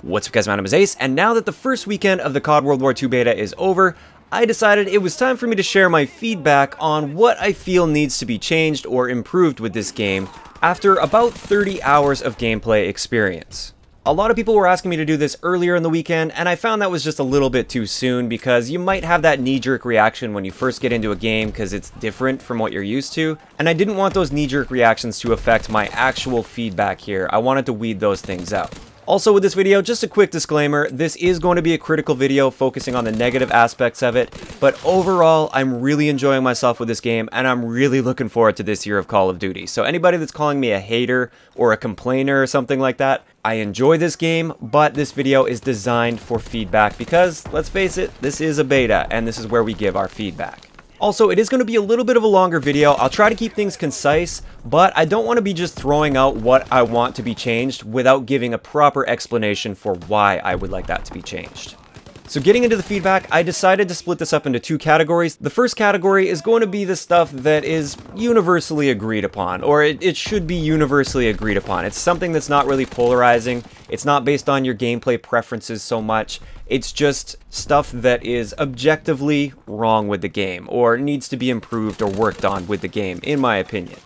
What's up guys, my name is Ace, and now that the first weekend of the CoD WW2 beta is over, I decided it was time for me to share my feedback on what I feel needs to be changed or improved with this game after about 30 hours of gameplay experience. A lot of people were asking me to do this earlier in the weekend, and I found that was just a little bit too soon because you might have that knee-jerk reaction when you first get into a game because it's different from what you're used to, and I didn't want those knee-jerk reactions to affect my actual feedback here. I wanted to weed those things out. Also with this video, just a quick disclaimer, this is going to be a critical video focusing on the negative aspects of it, but overall, I'm really enjoying myself with this game, and I'm really looking forward to this year of Call of Duty. So anybody that's calling me a hater or a complainer or something like that, I enjoy this game, but this video is designed for feedback because, let's face it, this is a beta, and this is where we give our feedback. Also, it is going to be a little bit of a longer video. I'll try to keep things concise, but I don't want to be just throwing out what I want to be changed without giving a proper explanation for why I would like that to be changed. So getting into the feedback, I decided to split this up into two categories. The first category is going to be the stuff that is universally agreed upon, or it should be universally agreed upon. It's something that's not really polarizing. It's not based on your gameplay preferences so much. It's just stuff that is objectively wrong with the game, or needs to be improved or worked on with the game, in my opinion.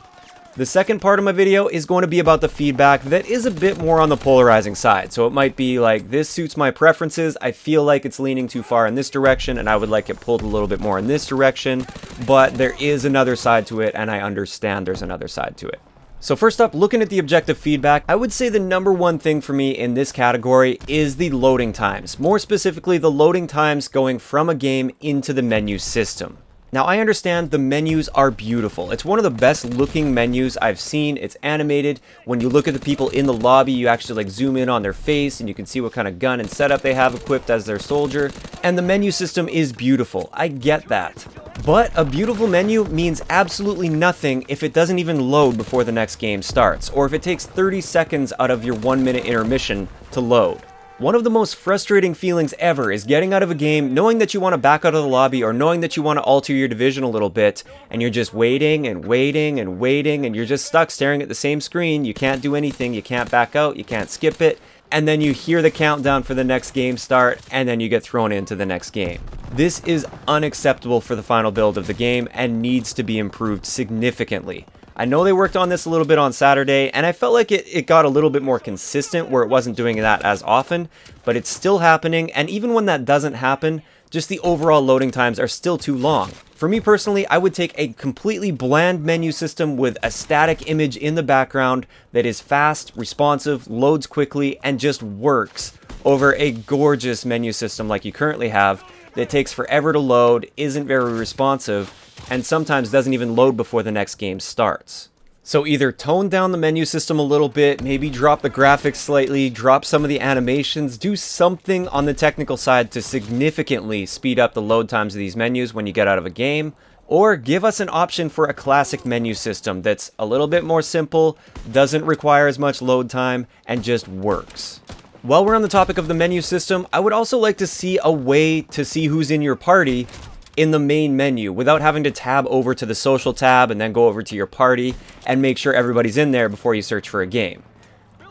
The second part of my video is going to be about the feedback that is a bit more on the polarizing side. So it might be like, this suits my preferences, I feel like it's leaning too far in this direction, and I would like it pulled a little bit more in this direction, but there is another side to it, and I understand there's another side to it. So first up, looking at the objective feedback, I would say the number one thing for me in this category is the loading times. More specifically, the loading times going from a game into the menu system. Now, I understand the menus are beautiful. It's one of the best looking menus I've seen. It's animated. When you look at the people in the lobby, you actually like zoom in on their face and you can see what kind of gun and setup they have equipped as their soldier. And the menu system is beautiful. I get that. But a beautiful menu means absolutely nothing if it doesn't even load before the next game starts, or if it takes 30 seconds out of your 1-minute intermission to load. One of the most frustrating feelings ever is getting out of a game, knowing that you want to back out of the lobby, or knowing that you want to alter your division a little bit, and you're just waiting and waiting and waiting, and you're just stuck staring at the same screen. You can't do anything, you can't back out, you can't skip it, and then you hear the countdown for the next game start, and then you get thrown into the next game. This is unacceptable for the final build of the game, and needs to be improved significantly. I know they worked on this a little bit on Saturday, and I felt like it got a little bit more consistent where it wasn't doing that as often, but it's still happening, and even when that doesn't happen, just the overall loading times are still too long. For me personally, I would take a completely bland menu system with a static image in the background that is fast, responsive, loads quickly, and just works over a gorgeous menu system like you currently have that takes forever to load, isn't very responsive, and sometimes doesn't even load before the next game starts. So either tone down the menu system a little bit, maybe drop the graphics slightly, drop some of the animations, do something on the technical side to significantly speed up the load times of these menus when you get out of a game, or give us an option for a classic menu system that's a little bit more simple, doesn't require as much load time, and just works. While we're on the topic of the menu system, I would also like to see a way to see who's in your party in the main menu without having to tab over to the social tab and then go over to your party and make sure everybody's in there before you search for a game.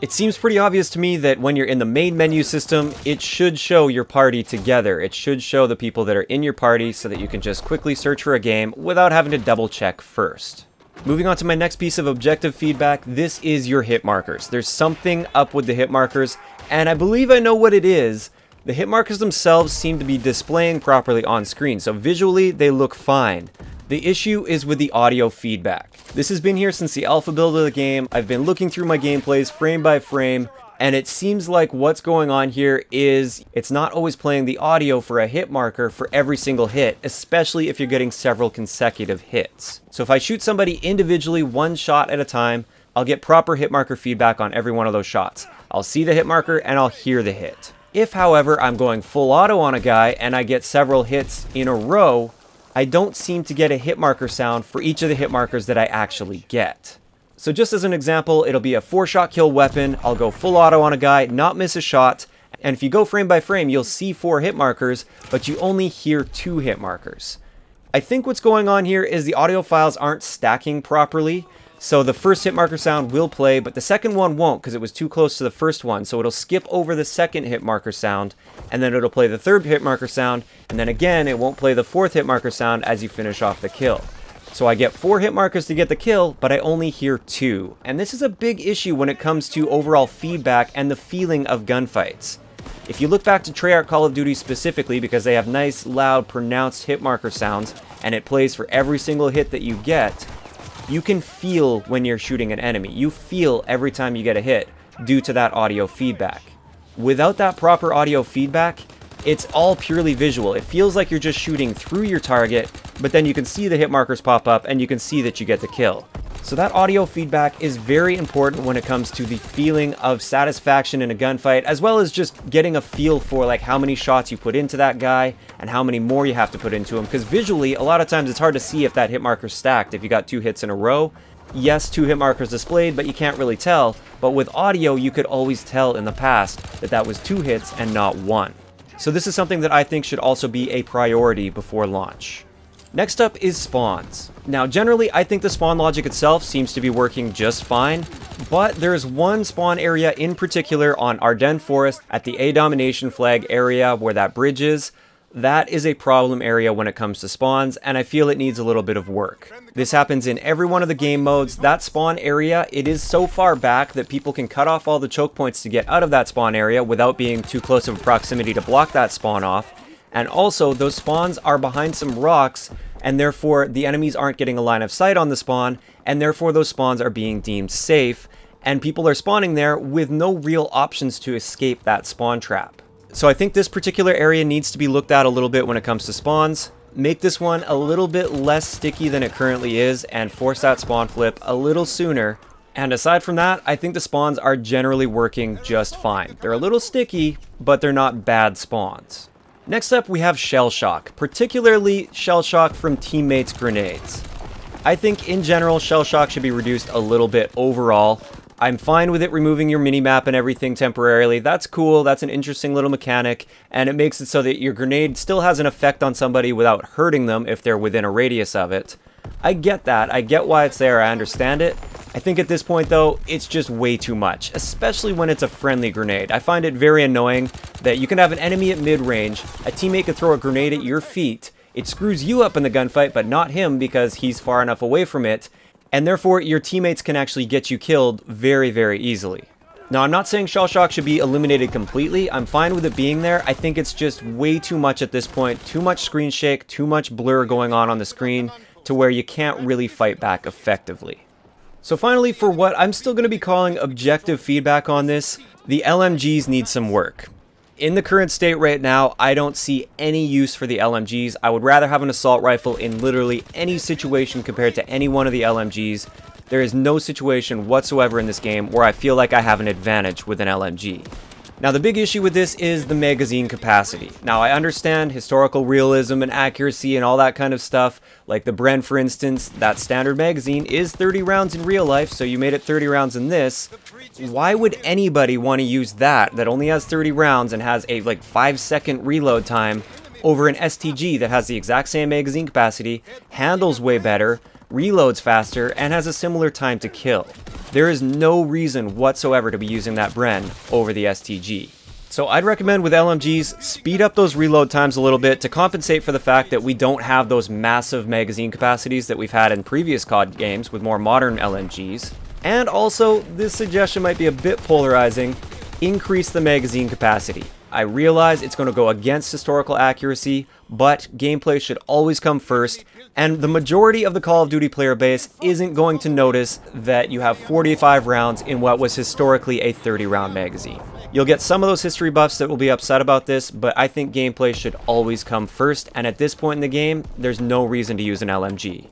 It seems pretty obvious to me that when you're in the main menu system, it should show your party together. It should show the people that are in your party so that you can just quickly search for a game without having to double check first. Moving on to my next piece of objective feedback, this is your hit markers. There's something up with the hit markers, and I believe I know what it is. The hit markers themselves seem to be displaying properly on screen, so visually they look fine. The issue is with the audio feedback. This has been here since the alpha build of the game. I've been looking through my gameplays frame by frame, and it seems like what's going on here is it's not always playing the audio for a hit marker for every single hit, especially if you're getting several consecutive hits. So if I shoot somebody individually one shot at a time, I'll get proper hit marker feedback on every one of those shots. I'll see the hit marker and I'll hear the hit. If, however, I'm going full auto on a guy and I get several hits in a row, I don't seem to get a hit marker sound for each of the hit markers that I actually get. So just as an example, it'll be a 4-shot kill weapon. I'll go full auto on a guy, not miss a shot, and if you go frame by frame, you'll see 4 hit markers, but you only hear 2 hit markers. I think what's going on here is the audio files aren't stacking properly. So the first hit marker sound will play, but the second one won't because it was too close to the first one. So it'll skip over the second hit marker sound, and then it'll play the third hit marker sound, and then again, it won't play the fourth hit marker sound as you finish off the kill. So I get 4 hit markers to get the kill, but I only hear 2. And this is a big issue when it comes to overall feedback and the feeling of gunfights. If you look back to Treyarch Call of Duty specifically, because they have nice, loud, pronounced hit marker sounds, and it plays for every single hit that you get, you can feel when you're shooting an enemy. You feel every time you get a hit due to that audio feedback. Without that proper audio feedback, it's all purely visual. It feels like you're just shooting through your target, but then you can see the hit markers pop up and you can see that you get the kill. So that audio feedback is very important when it comes to the feeling of satisfaction in a gunfight, as well as just getting a feel for like how many shots you put into that guy and how many more you have to put into him. Because visually, a lot of times it's hard to see if that hit marker's stacked if you got 2 hits in a row. Yes, 2 hit markers displayed, but you can't really tell. But with audio, you could always tell in the past that that was 2 hits and not 1. So this is something that I think should also be a priority before launch. Next up is spawns. Now generally I think the spawn logic itself seems to be working just fine, but there's one spawn area in particular on Ardennes Forest at the A Domination flag area where that bridge is. That is a problem area when it comes to spawns, and I feel it needs a little bit of work. This happens in every one of the game modes. That spawn area, it is so far back that people can cut off all the choke points to get out of that spawn area without being too close of a proximity to block that spawn off. And also, those spawns are behind some rocks, and therefore the enemies aren't getting a line of sight on the spawn, and therefore those spawns are being deemed safe, and people are spawning there with no real options to escape that spawn trap. So I think this particular area needs to be looked at a little bit when it comes to spawns. Make this one a little bit less sticky than it currently is, and force that spawn flip a little sooner. And aside from that, I think the spawns are generally working just fine. They're a little sticky, but they're not bad spawns. Next up, we have shell shock, particularly shell shock from teammates' grenades. I think in general, shell shock should be reduced a little bit overall. I'm fine with it removing your minimap and everything temporarily. That's cool, that's an interesting little mechanic, and it makes it so that your grenade still has an effect on somebody without hurting them if they're within a radius of it. I get that, I get why it's there, I understand it. I think at this point though, it's just way too much, especially when it's a friendly grenade. I find it very annoying that you can have an enemy at mid-range, a teammate can throw a grenade at your feet, it screws you up in the gunfight but not him because he's far enough away from it, and therefore your teammates can actually get you killed very, very easily. Now, I'm not saying shell shock should be eliminated completely. I'm fine with it being there. I think it's just way too much at this point. Too much screen shake, too much blur going on the screen to where you can't really fight back effectively. So finally, for what I'm still going to be calling objective feedback on this, the LMGs need some work. In the current state right now, I don't see any use for the LMGs. I would rather have an assault rifle in literally any situation compared to any one of the LMGs. There is no situation whatsoever in this game where I feel like I have an advantage with an LMG. Now, the big issue with this is the magazine capacity. Now, I understand historical realism and accuracy and all that kind of stuff. Like the Bren, for instance, that standard magazine is 30 rounds in real life, so you made it 30 rounds in this. Why would anybody want to use that only has 30 rounds and has a like 5-second reload time over an STG that has the exact same magazine capacity, handles way better, reloads faster, and has a similar time to kill? There is no reason whatsoever to be using that Bren over the STG. So I'd recommend with LMGs, speed up those reload times a little bit to compensate for the fact that we don't have those massive magazine capacities that we've had in previous CoD games with more modern LMGs. And also, this suggestion might be a bit polarizing, increase the magazine capacity. I realize it's going to go against historical accuracy, but gameplay should always come first, and the majority of the Call of Duty player base isn't going to notice that you have 45 rounds in what was historically a 30-round magazine. You'll get some of those history buffs that will be upset about this, but I think gameplay should always come first, and at this point in the game, there's no reason to use an LMG.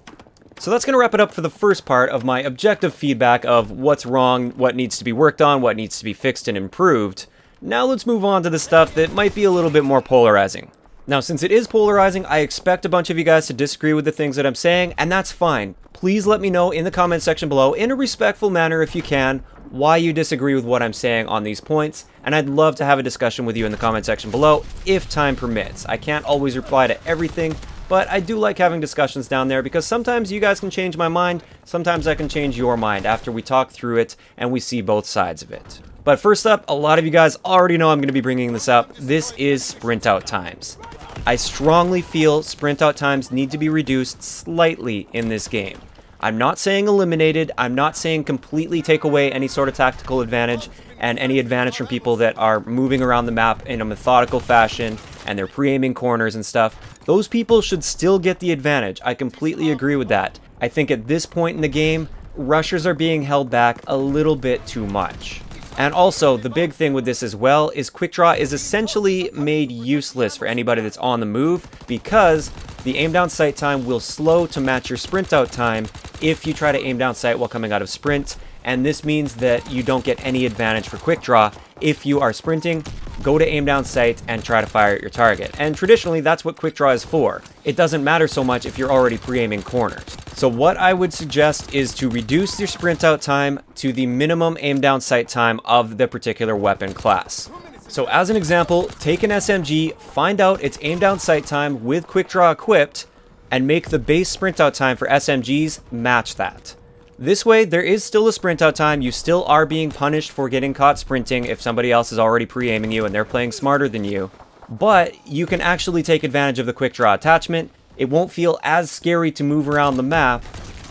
So that's going to wrap it up for the first part of my objective feedback of what's wrong, what needs to be worked on, what needs to be fixed and improved. Now let's move on to the stuff that might be a little bit more polarizing. Now, since it is polarizing, I expect a bunch of you guys to disagree with the things that I'm saying, and that's fine. Please let me know in the comment section below, in a respectful manner if you can, why you disagree with what I'm saying on these points, and I'd love to have a discussion with you in the comment section below if time permits. I can't always reply to everything, but I do like having discussions down there because sometimes you guys can change my mind, sometimes I can change your mind after we talk through it and we see both sides of it. But first up, a lot of you guys already know I'm going to be bringing this up. This is sprint out times. I strongly feel sprint out times need to be reduced slightly in this game. I'm not saying eliminated, I'm not saying completely take away any sort of tactical advantage and any advantage from people that are moving around the map in a methodical fashion and they're pre-aiming corners and stuff. Those people should still get the advantage. I completely agree with that. I think at this point in the game, rushers are being held back a little bit too much. And also, the big thing with this as well is quick draw is essentially made useless for anybody that's on the move because the aim down sight time will slow to match your sprint out time if you try to aim down sight while coming out of sprint. And this means that you don't get any advantage for quick draw. If you are sprinting, go to aim down sight and try to fire at your target. And traditionally, that's what quick draw is for. It doesn't matter so much if you're already pre-aiming corners. So what I would suggest is to reduce your sprint out time to the minimum aim down sight time of the particular weapon class. So as an example, take an SMG, find out its aim down sight time with quick draw equipped, and make the base sprint out time for SMGs match that. This way, there is still a sprint out time. You still are being punished for getting caught sprinting if somebody else is already pre-aiming you and they're playing smarter than you. But you can actually take advantage of the quick draw attachment. It won't feel as scary to move around the map.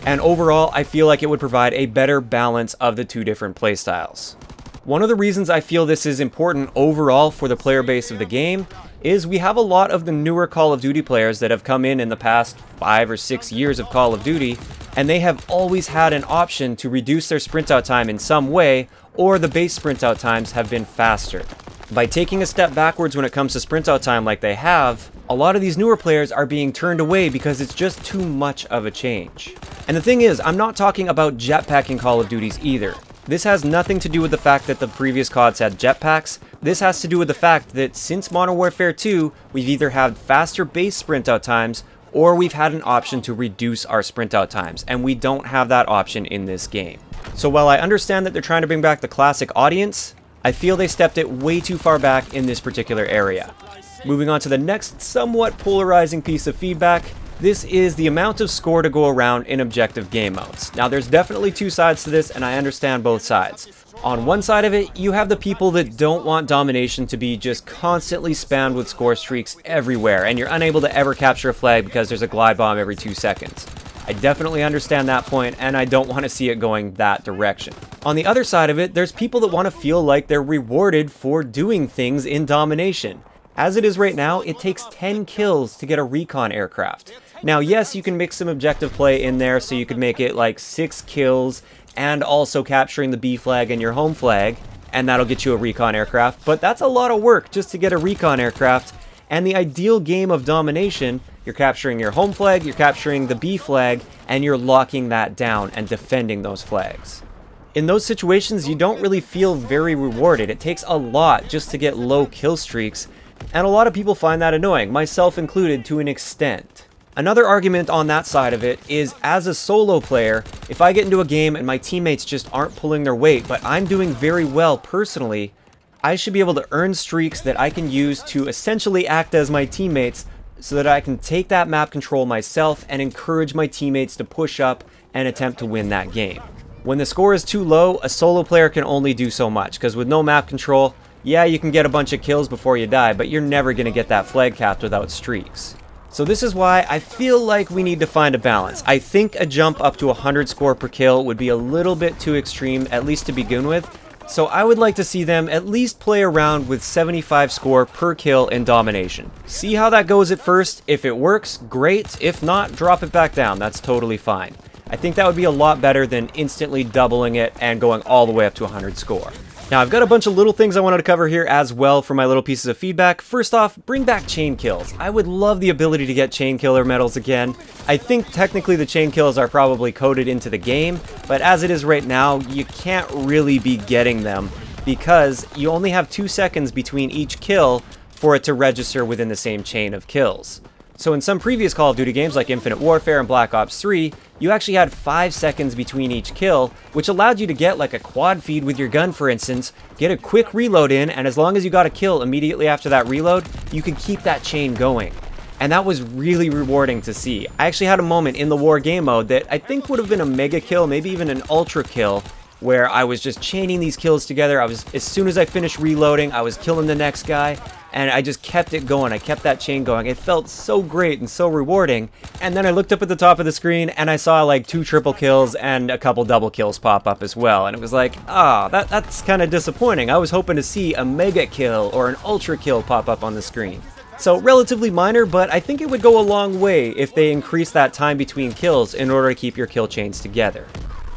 And overall, I feel like it would provide a better balance of the two different playstyles. One of the reasons I feel this is important overall for the player base of the game is we have a lot of the newer Call of Duty players that have come in the past 5 or 6 years of Call of Duty, and they have always had an option to reduce their sprint out time in some way, or the base sprint out times have been faster. By taking a step backwards when it comes to sprint out time like they have, a lot of these newer players are being turned away because it's just too much of a change. And the thing is, I'm not talking about jetpacking Call of Duties either. This has nothing to do with the fact that the previous CODs had jetpacks. This has to do with the fact that since Modern Warfare 2, we've either had faster base sprint out times or we've had an option to reduce our sprint out times, and we don't have that option in this game. So while I understand that they're trying to bring back the classic audience, I feel they stepped it way too far back in this particular area. Moving on to the next somewhat polarizing piece of feedback, this is the amount of score to go around in objective game modes. Now there's definitely two sides to this and I understand both sides. On one side of it, you have the people that don't want domination to be just constantly spammed with score streaks everywhere and you're unable to ever capture a flag because there's a glide bomb every 2 seconds. I definitely understand that point and I don't want to see it going that direction. On the other side of it, there's people that want to feel like they're rewarded for doing things in domination. As it is right now, it takes 10 kills to get a recon aircraft. Now, yes, you can mix some objective play in there, so you could make it like 6 kills and also capturing the B flag and your home flag, and that'll get you a recon aircraft, but that's a lot of work just to get a recon aircraft. And the ideal game of domination, you're capturing your home flag, you're capturing the B flag, and you're locking that down and defending those flags. In those situations, you don't really feel very rewarded. It takes a lot just to get low kill streaks, and a lot of people find that annoying, myself included to an extent. Another argument on that side of it is, as a solo player, if I get into a game and my teammates just aren't pulling their weight, but I'm doing very well personally, I should be able to earn streaks that I can use to essentially act as my teammates so that I can take that map control myself and encourage my teammates to push up and attempt to win that game. When the score is too low, a solo player can only do so much, because with no map control, yeah, you can get a bunch of kills before you die, but you're never going to get that flag capped without streaks. So this is why I feel like we need to find a balance. I think a jump up to 100 score per kill would be a little bit too extreme, at least to begin with. So I would like to see them at least play around with 75 score per kill in domination. See how that goes at first. If it works, great. If not, drop it back down. That's totally fine. I think that would be a lot better than instantly doubling it and going all the way up to 100 score. Now, I've got a bunch of little things I wanted to cover here as well for my little pieces of feedback. First off, bring back chain kills. I would love the ability to get chain killer medals again. I think technically the chain kills are probably coded into the game, but as it is right now, you can't really be getting them because you only have 2 seconds between each kill for it to register within the same chain of kills. So in some previous Call of Duty games like Infinite Warfare and Black Ops 3, you actually had 5 seconds between each kill, which allowed you to get like a quad feed with your gun, for instance, get a quick reload in, and as long as you got a kill immediately after that reload, you could keep that chain going. and that was really rewarding to see. I actually had a moment in the war game mode that I think would have been a mega kill, maybe even an ultra kill, where I was just chaining these kills together. As soon as I finished reloading, I was killing the next guy, and I just kept it going. I kept that chain going. It felt so great and so rewarding. And then I looked up at the top of the screen and I saw like 2 triple kills and a couple double kills pop up as well. And it was like, that's kind of disappointing. I was hoping to see a mega kill or an ultra kill pop up on the screen. So relatively minor, but I think it would go a long way if they increase that time between kills in order to keep your kill chains together.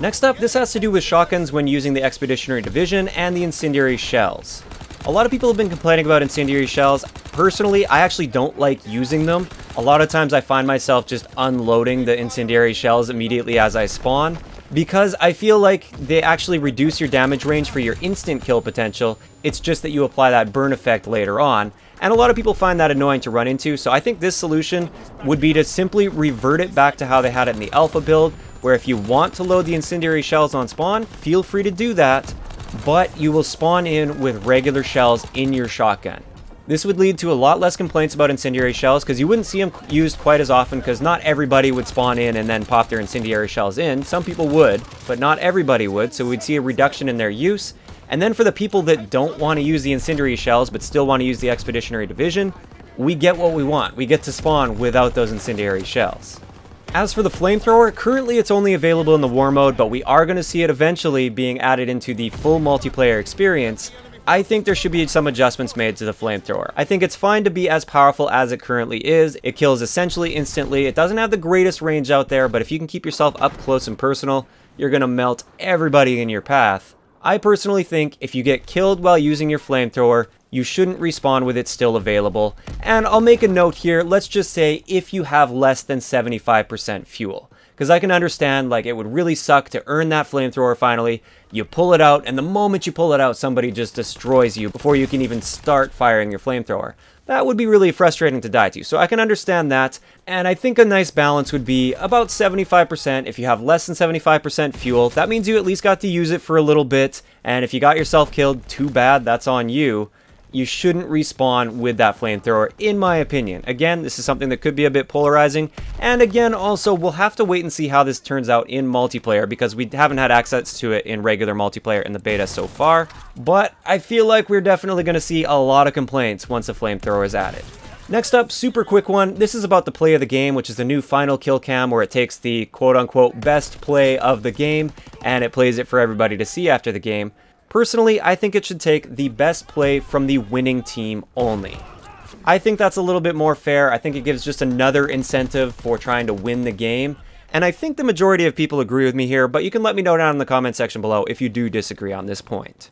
Next up, this has to do with shotguns when using the Expeditionary Division and the incendiary shells. A lot of people have been complaining about incendiary shells. Personally, I actually don't like using them. A lot of times I find myself just unloading the incendiary shells immediately as I spawn, because I feel like they actually reduce your damage range for your instant kill potential. It's just that you apply that burn effect later on. And a lot of people find that annoying to run into, so I think this solution would be to simply revert it back to how they had it in the alpha build, where if you want to load the incendiary shells on spawn, feel free to do that, but you will spawn in with regular shells in your shotgun. This would lead to a lot less complaints about incendiary shells, because you wouldn't see them used quite as often, because not everybody would spawn in and then pop their incendiary shells in. Some people would, but not everybody would, so we'd see a reduction in their use. And then for the people that don't want to use the incendiary shells but still want to use the Expeditionary Division, we get what we want. We get to spawn without those incendiary shells. As for the flamethrower, currently it's only available in the war mode, but we are going to see it eventually being added into the full multiplayer experience. I think there should be some adjustments made to the flamethrower. I think it's fine to be as powerful as it currently is. It kills essentially instantly. It doesn't have the greatest range out there, but if you can keep yourself up close and personal, you're going to melt everybody in your path. I personally think if you get killed while using your flamethrower, you shouldn't respawn with it still available. And I'll make a note here, let's just say if you have less than 75% fuel. Because I can understand, like, it would really suck to earn that flamethrower finally. You pull it out, and the moment you pull it out, somebody just destroys you before you can even start firing your flamethrower. That would be really frustrating to die to, so I can understand that, and I think a nice balance would be about 75%. If you have less than 75% fuel, that means you at least got to use it for a little bit, and if you got yourself killed, too bad, that's on you. You shouldn't respawn with that flamethrower, in my opinion. Again, this is something that could be a bit polarizing, and again, also, we'll have to wait and see how this turns out in multiplayer, because we haven't had access to it in regular multiplayer in the beta so far, but I feel like we're definitely going to see a lot of complaints once a flamethrower is added. Next up, super quick one. This is about the play of the game, which is the new final kill cam, where it takes the quote-unquote best play of the game, and it plays it for everybody to see after the game. Personally, I think it should take the best play from the winning team only. I think that's a little bit more fair. I think it gives just another incentive for trying to win the game. And I think the majority of people agree with me here, but you can let me know down in the comment section below if you do disagree on this point.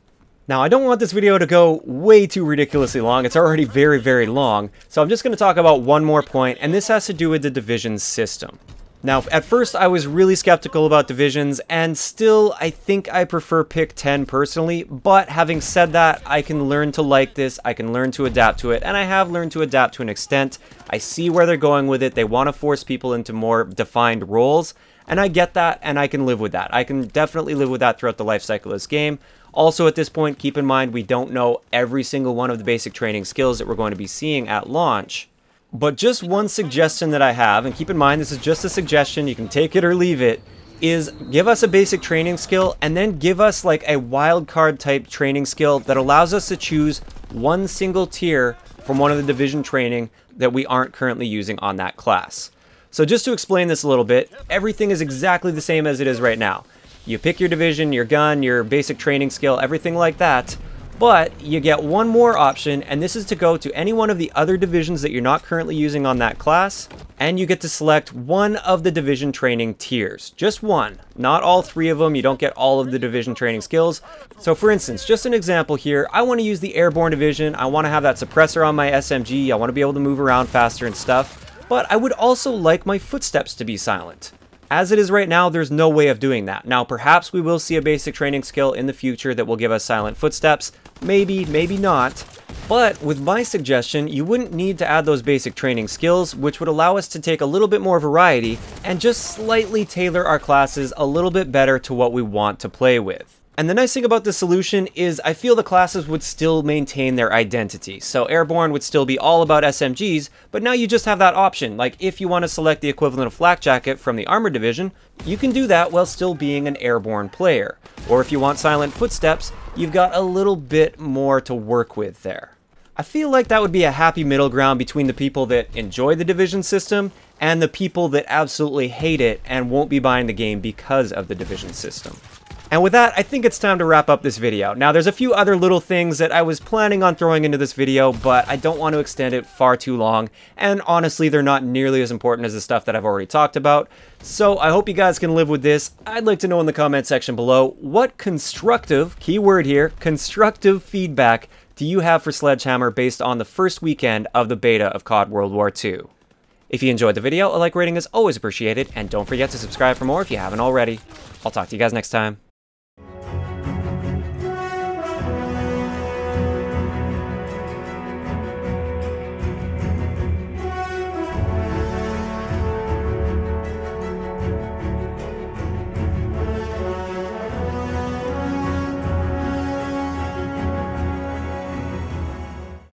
Now, I don't want this video to go way too ridiculously long. It's already very, very long. So I'm just going to talk about one more point, and this has to do with the division system. Now, at first, I was really skeptical about divisions, and still, I think I prefer pick 10 personally, but having said that, I can learn to like this, I can learn to adapt to it, and I have learned to adapt to an extent. I see where they're going with it. They want to force people into more defined roles, and I get that, and I can live with that. I can definitely live with that throughout the life cycle of this game. Also, at this point, keep in mind, we don't know every single one of the basic training skills that we're going to be seeing at launch. But just one suggestion that I have, and keep in mind this is just a suggestion, you can take it or leave it, is give us a basic training skill and then give us like a wildcard type training skill that allows us to choose one single tier from one of the division training that we aren't currently using on that class. So just to explain this a little bit, everything is exactly the same as it is right now. You pick your division, your gun, your basic training skill, everything like that. But you get one more option, and this is to go to any one of the other divisions that you're not currently using on that class, and you get to select one of the division training tiers. Just one, not all 3 of them. You don't get all of the division training skills. So for instance, just an example here, I want to use the airborne division. I want to have that suppressor on my SMG. I want to be able to move around faster and stuff, but I would also like my footsteps to be silent. As it is right now, there's no way of doing that. Now, perhaps we will see a basic training skill in the future that will give us silent footsteps. Maybe, maybe not. But with my suggestion, you wouldn't need to add those basic training skills, which would allow us to take a little bit more variety and just slightly tailor our classes a little bit better to what we want to play with. And the nice thing about this solution is I feel the classes would still maintain their identity. So Airborne would still be all about SMGs, but now you just have that option. Like if you want to select the equivalent of Flak Jacket from the Armored Division, you can do that while still being an Airborne player. Or if you want Silent Footsteps, you've got a little bit more to work with there. I feel like that would be a happy middle ground between the people that enjoy the Division system and the people that absolutely hate it and won't be buying the game because of the Division system. And with that, I think it's time to wrap up this video. Now, there's a few other little things that I was planning on throwing into this video, but I don't want to extend it far too long, and honestly, they're not nearly as important as the stuff that I've already talked about. So I hope you guys can live with this. I'd like to know in the comment section below, what constructive, keyword here, constructive feedback do you have for Sledgehammer based on the first weekend of the beta of CoD World War II? If you enjoyed the video, a like rating is always appreciated, and don't forget to subscribe for more if you haven't already. I'll talk to you guys next time.